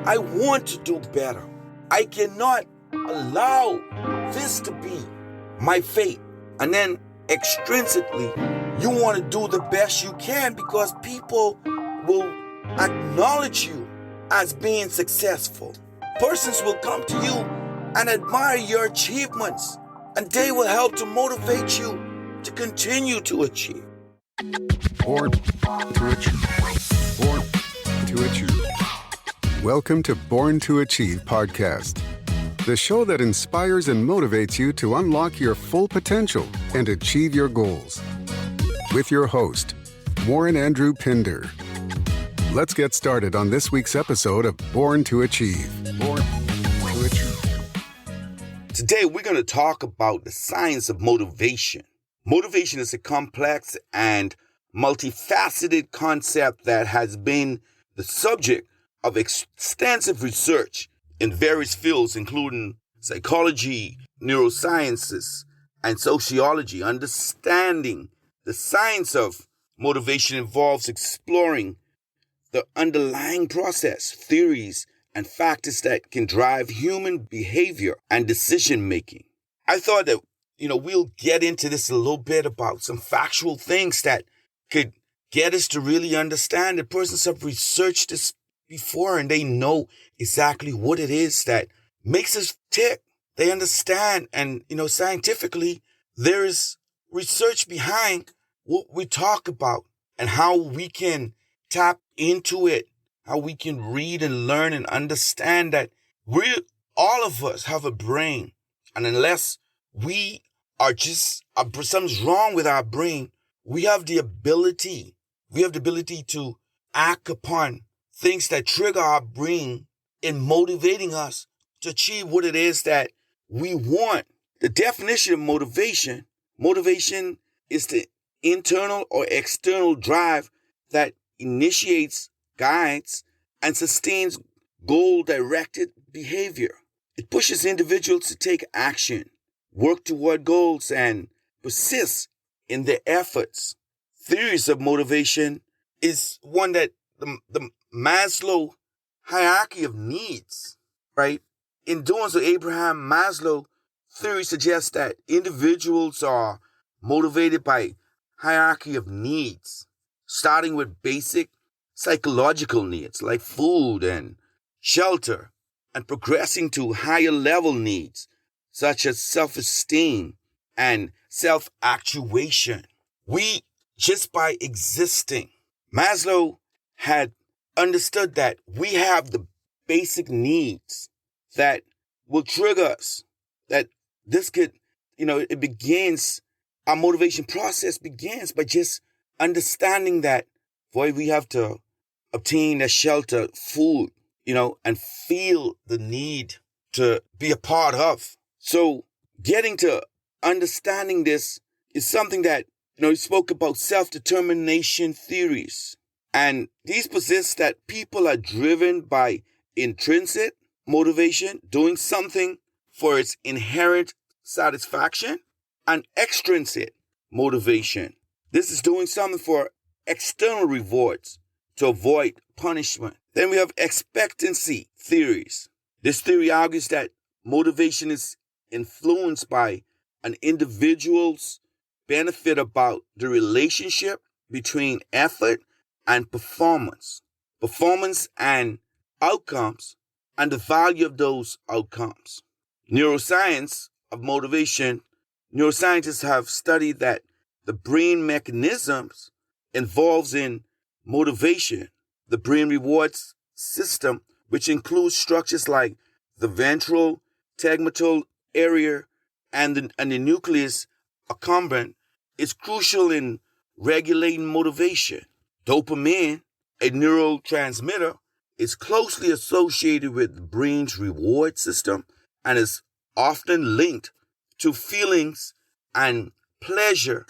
I want to do better. I cannot allow this to be my fate. And then extrinsically, you want to do the best you can because people will acknowledge you as being successful. Persons will come to you and admire your achievements, and they will help to motivate you to continue to achieve. Born to Achieve. Born to Achieve. Welcome to Born to Achieve podcast, the show that inspires and motivates you to unlock your full potential and achieve your goals. With your host, Warren Andrew Pinder. Let's get started on this week's episode of Born to Achieve. Born to Achieve. Today, we're going to talk about the science of motivation. Motivation is a complex and multifaceted concept that has been the subject of extensive research in various fields, including psychology, neurosciences, and sociology. Understanding the science of motivation involves exploring the underlying process, theories, and factors that can drive human behavior and decision making. I thought that, we'll get into this a little bit about some factual things that could get us to really understand that persons have researched this before and they know exactly what it is that makes us tick. They understand, and, scientifically, there is research behind what we talk about and how we can tap into it, how we can read and learn and understand that all of us have a brain. And unless we are something's wrong with our brain, we have the ability to act upon things that trigger our brain in motivating us to achieve what it is that we want. The definition of motivation is the internal or external drive that initiates, guides, and sustains goal-directed behavior. It pushes individuals to take action, work toward goals, and persist in their efforts. Theories of motivation is one that the Maslow hierarchy of needs, right? In doing so, Abraham Maslow theory suggests that individuals are motivated by hierarchy of needs, starting with basic psychological needs like food and shelter, and progressing to higher level needs such as self-esteem and self-actuation. We, just by existing, Maslow had understood that we have the basic needs that will trigger us, that this could, our motivation process begins by just understanding that, we have to obtain a shelter, food, and feel the need to be a part of. So getting to understanding this is something that, he spoke about self-determination theories. And these posit that people are driven by intrinsic motivation, doing something for its inherent satisfaction, and extrinsic motivation. This is doing something for external rewards to avoid punishment. Then we have expectancy theories. This theory argues that motivation is influenced by an individual's benefit about the relationship between effort and performance and outcomes, and the value of those outcomes. Neuroscience of motivation. Neuroscientists have studied that the brain mechanisms involved in motivation, the brain rewards system, which includes structures like the ventral tegmental area and the nucleus accumbens, is crucial in regulating motivation. Dopamine, a neurotransmitter, is closely associated with the brain's reward system and is often linked to feelings and pleasure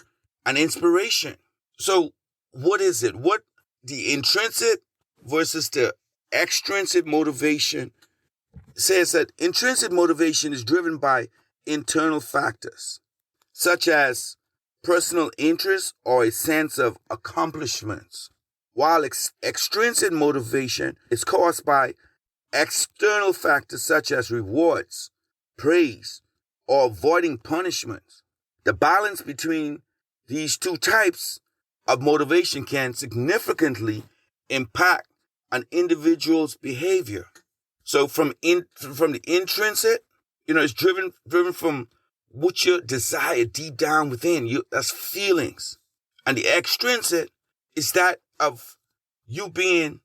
and inspiration. So what is it? What the intrinsic versus the extrinsic motivation says that intrinsic motivation is driven by internal factors, such as personal interest or a sense of accomplishments, while extrinsic motivation is caused by external factors such as rewards, praise, or avoiding punishment. The balance between these two types of motivation can significantly impact an individual's behavior. So from the intrinsic, it's driven from what you desire deep down within you. That's feelings. And the extrinsic is that of you being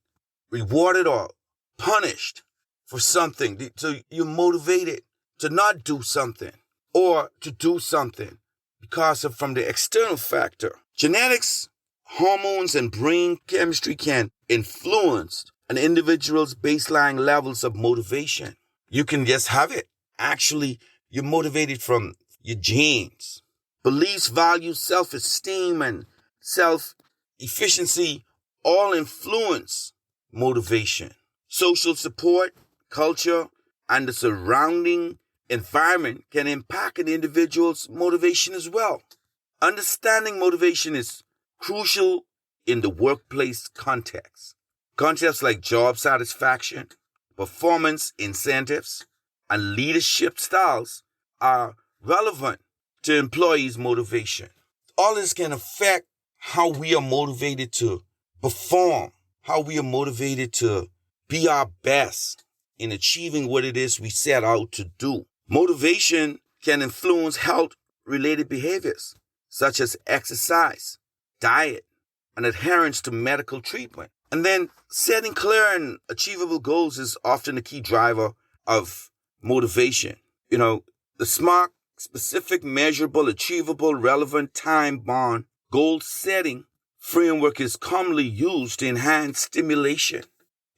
rewarded or punished for something. So you're motivated to not do something or to do something because of from the external factor. Genetics, hormones, and brain chemistry can influence an individual's baseline levels of motivation. You can just have it. Actually, you're motivated from your genes. Beliefs, values, self-esteem, and self-efficiency all influence motivation. Social support, culture, and the surrounding environment can impact an individual's motivation as well. Understanding motivation is crucial in the workplace context. Concepts like job satisfaction, performance incentives, and leadership styles are relevant to employees' motivation. All this can affect how we are motivated to perform, how we are motivated to be our best in achieving what it is we set out to do. Motivation can influence health-related behaviors, such as exercise, diet, and adherence to medical treatment. And then setting clear and achievable goals is often a key driver of motivation. The SMART, specific, measurable, achievable, relevant, time-bound, goal-setting framework is commonly used to enhance stimulation.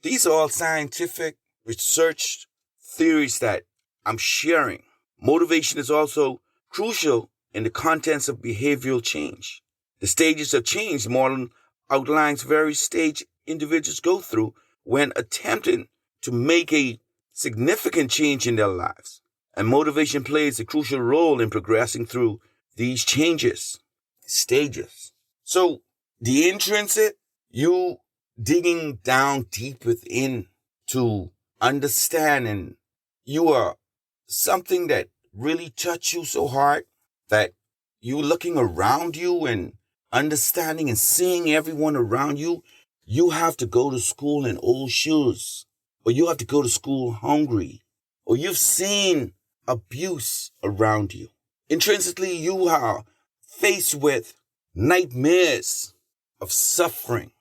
These are all scientific, researched theories that I'm sharing. Motivation is also crucial in the contents of behavioral change. The stages of change model outlines various stages individuals go through when attempting to make a significant change in their lives. And motivation plays a crucial role in progressing through these stages. So the intrinsic, you digging down deep within to understand, and you are something that really touched you so hard that you looking around you and understanding and seeing everyone around you. You have to go to school in old shoes, or you have to go to school hungry, or you've seen abuse around you. Intrinsically, you are faced with nightmares of suffering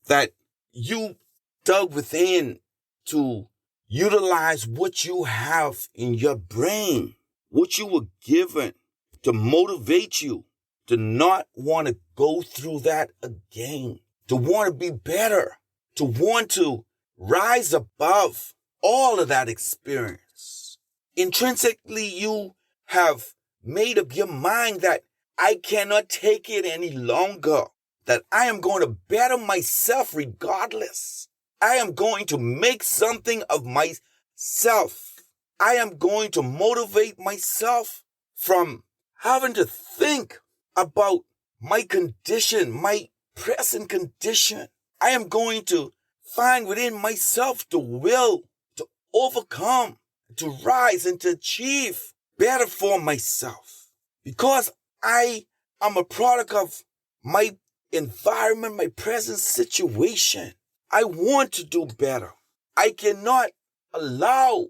that you dug within to utilize what you have in your brain, what you were given to motivate you to not want to go through that again, to want to be better, to want to rise above all of that experience. Intrinsically, you have made up your mind that I cannot take it any longer, that I am going to better myself regardless. I am going to make something of myself. I am going to motivate myself from having to think about my condition, my present condition. I am going to find within myself the will to overcome, to rise, and to achieve better for myself. Because I am a product of my environment, my present situation. I want to do better. I cannot allow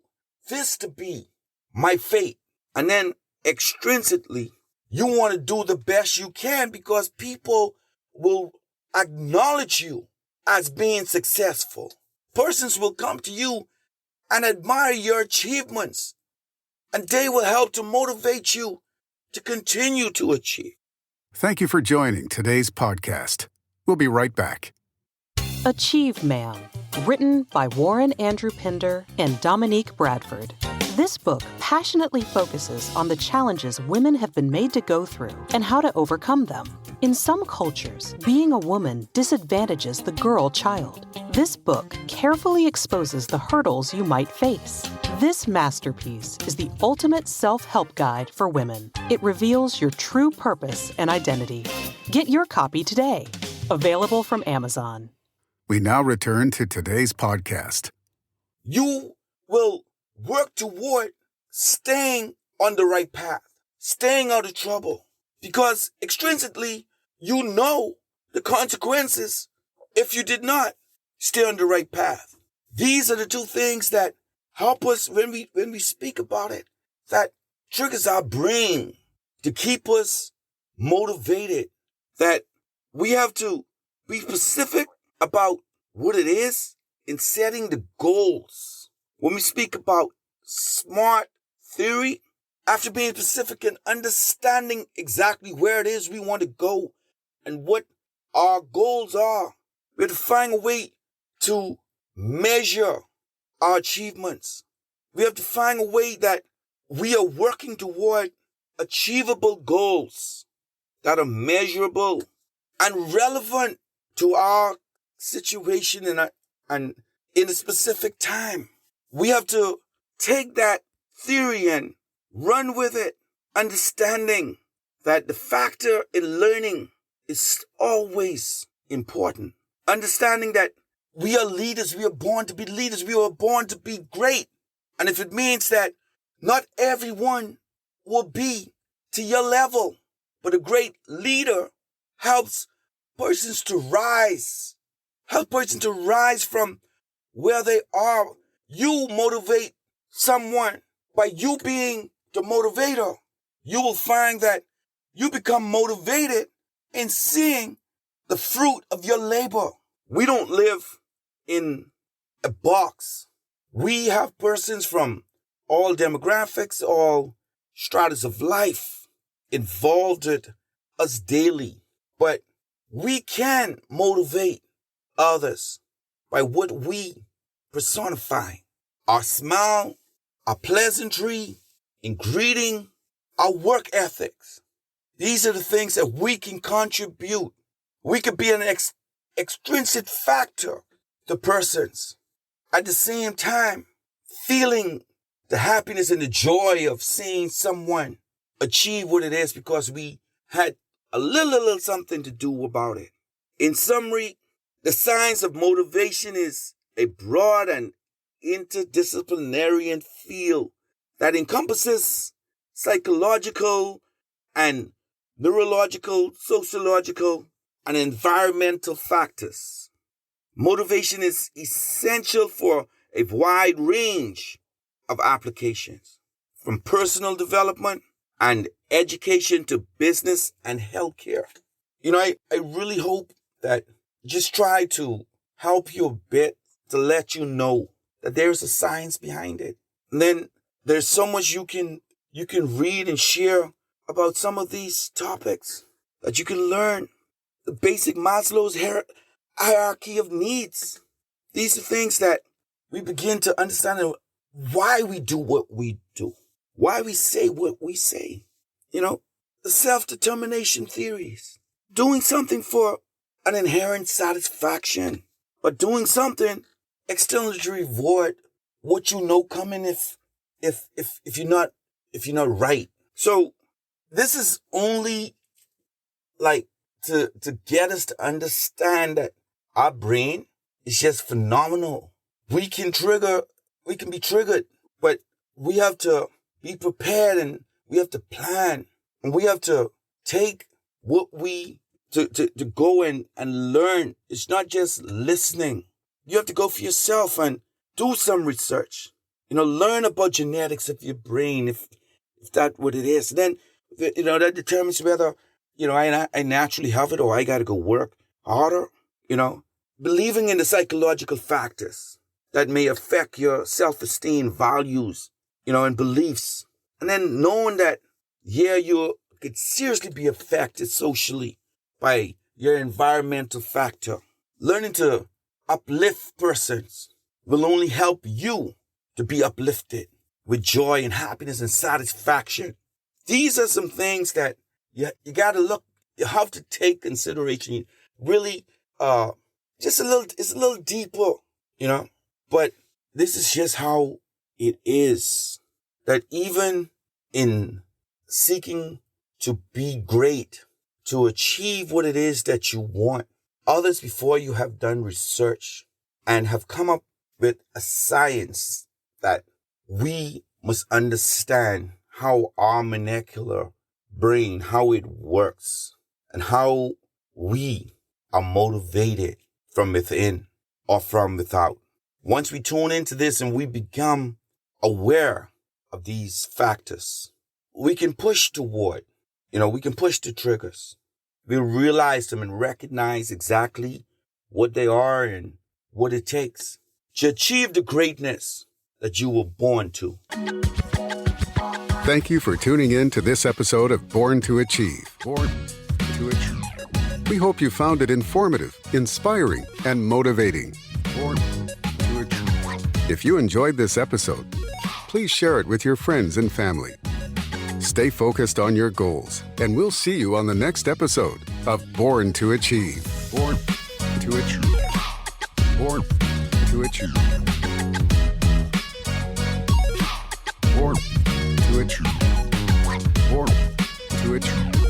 this to be my fate. And then extrinsically, you want to do the best you can because people will acknowledge you as being successful. Persons will come to you and admire your achievements, and they will help to motivate you to continue to achieve. Thank you for joining today's podcast. We'll be right back. Achieve Man, written by Warren Andrew Pinder and Dominique Bradford. This book passionately focuses on the challenges women have been made to go through and how to overcome them. In some cultures, being a woman disadvantages the girl child. This book carefully exposes the hurdles you might face. This masterpiece is the ultimate self-help guide for women. It reveals your true purpose and identity. Get your copy today. Available from Amazon. We now return to today's podcast. you will work toward staying on the right path, staying out of trouble. Because extrinsically, you know the consequences if you did not stay on the right path. These are the two things that help us when we speak about it, that triggers our brain to keep us motivated, that we have to be specific about what it is in setting the goals. When we speak about SMART theory, after being specific and understanding exactly where it is we want to go and what our goals are, we have to find a way to measure our achievements. We have to find a way that we are working toward achievable goals that are measurable and relevant to our situation and in a specific time. We have to take that theory and run with it, understanding that the factor in learning is always important. Understanding that we are leaders, we are born to be leaders, we are born to be great. And if it means that not everyone will be to your level, but a great leader helps persons to rise, from where they are. You motivate someone by you being the motivator. You will find that you become motivated in seeing the fruit of your labor. We don't live in a box. We have persons from all demographics, all stratas of life involved with us daily. But we can motivate others by what we personify. Our smile, our pleasantry, in greeting, our work ethics. These are the things that we can contribute. We could be an extrinsic factor to persons. At the same time, feeling the happiness and the joy of seeing someone achieve what it is because we had a little something to do about it. In summary, the science of motivation is a broad and interdisciplinary field that encompasses psychological and neurological, sociological, and environmental factors. Motivation is essential for a wide range of applications, from personal development and education to business and healthcare. I really hope that just try to help you a bit to let you know that there's a science behind it. And then there's so much you can read and share about some of these topics that you can learn. The basic Maslow's hierarchy of needs. These are things that we begin to understand why we do what we do, why we say what we say. The self-determination theories. Doing something for an inherent satisfaction, but doing something externally to reward what you know coming if you're not right. So this is only like to get us to understand that our brain is just phenomenal. We can be triggered, but we have to be prepared and we have to plan and we have to take what to go and learn. It's not just listening. You have to go for yourself and do some research. Learn about genetics of your brain, if that's what it is. Then, that determines whether, I naturally have it or I got to go work harder. Believing in the psychological factors that may affect your self-esteem, values, and beliefs. And then knowing that, you could seriously be affected socially by your environmental factor. Learning to uplift persons will only help you to be uplifted with joy and happiness and satisfaction. These are some things that you got to look, you have to take consideration. Really, it's a little deeper, but this is just how it is. That even in seeking to be great, to achieve what it is that you want, others before you have done research and have come up with a science that we must understand how our molecular brain, how it works, and how we are motivated from within or from without. Once we tune into this and we become aware of these factors, we can push toward, we can push the triggers. We realize them and recognize exactly what they are and what it takes to achieve the greatness that you were born to. Thank you for tuning in to this episode of Born to Achieve. Born to Achieve. We hope you found it informative, inspiring, and motivating. Born to Achieve. If you enjoyed this episode, please share it with your friends and family. Stay focused on your goals, and we'll see you on the next episode of Born to Achieve. Born to Achieve. Born to Achieve. Born to Achieve. Born to Achieve.